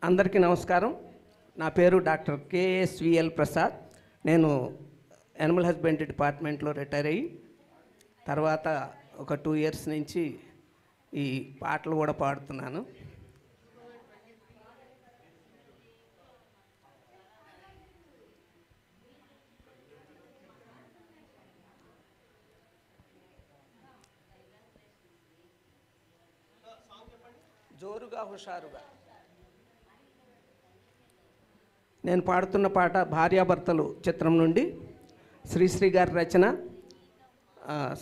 అందరికీ నమస్కారం. నా పేరు డాక్టర్ కేఎస్విఎల్ ప్రసాద్. నేను యానిమల్ హస్బెండరీ డిపార్ట్మెంట్లో రిటైర్ అయ్యి తర్వాత ఒక 2 years నుంచి ఈ పాటలు కూడా పాడుతున్నాను. జోరుగా హుషారుగా నేను పాడుతున్న పాట భార్యాభర్తలు చిత్రం నుండి శ్రీశ్రీ గారి రచన,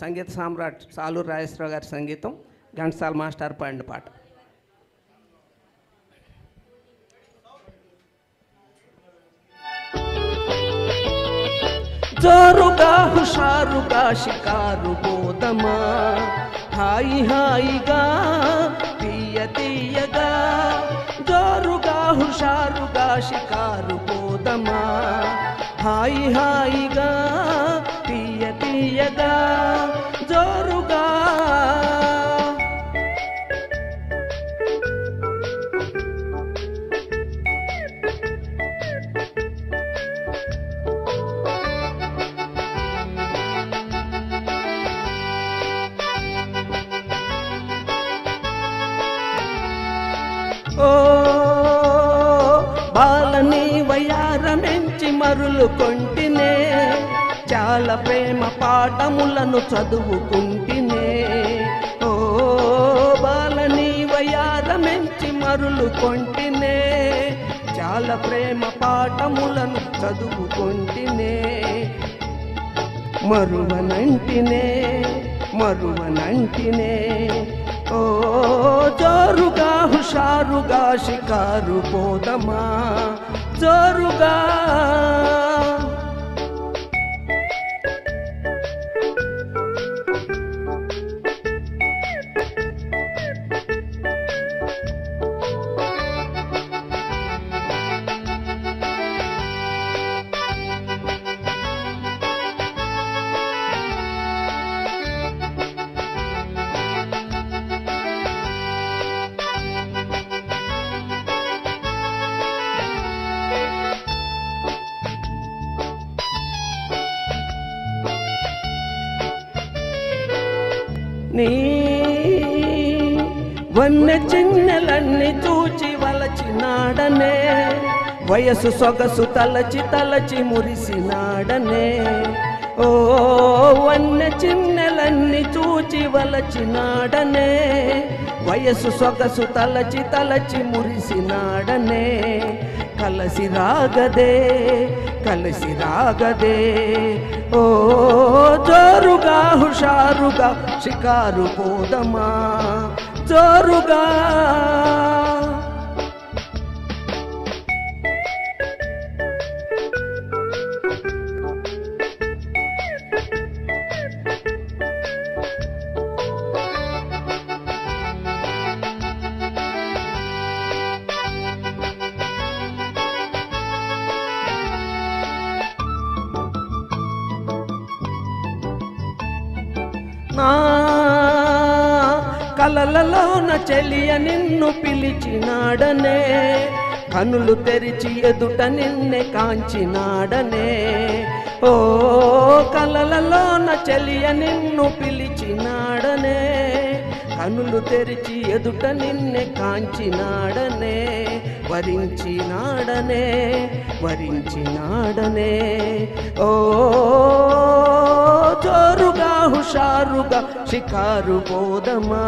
సంగీత సామ్రాట్ సాలూరు రాజేశ్వరరావు గారి సంగీతం, ఘంటసాల మాస్టర్ పాడిన పాట. జోరుగా హుషారుగా షికారు పోదమా, హాయి హాయిగా తీయ తీయగా, జోరుగా హుషారుగా షికారు పోదమా, హాయి హాయిగా తీయ తీయగా, జోరుగా. ఓ బాలని వయారమెంచి మరులు కొంటినే, చాలా ప్రేమ పాఠములను చదువుకుంటినే. ఓ బాలని వయారమెంచి మరులు కొంటినే, చాలా ప్రేమ పాఠములను చదువుకుంటినే. మరువనంటినే మరువనంటినే, ఓ జోరుగా హుషారుగా షికారు పోదమా, జోరుగా. నీ వన్నె చిన్నెలన్నీ చూచి వలచినాడనే, వయసు సొగసు తలచి తలచి మురిసినాడనే. ఓ వన్నె చిన్నెలన్నీ చూచి వలచినాడనే, వయసు సొగసు తలచి తలచి మురిసినాడనే. కలసి రాగదే కలిసి రాగదే, ఓ జోరుగా హుషారుగా షికారు పోదమా, జోరుగా. నా కలలలోన చెలియ నిన్ను పిలిచినాడనే, కనులు తెరిచి ఎదుట నిన్నే కాంచినాడనే. ఓ కలలలోన చెలియ నిన్ను పిలిచినాడనే, కనులు తెరిచి ఎదుట నిన్నే కాంచినాడనే. వరించినాడనే వరించినాడనే, ఓ జోరుగా హుషారుగా షికారు పోదమా,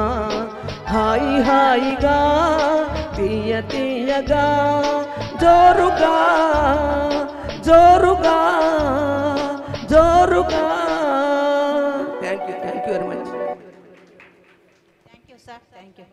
హాయి హాయిగా తీయ తీయగా, జోరుగా జోరుగా జోరుగా. Thank you very much. Thank you sir, thank you.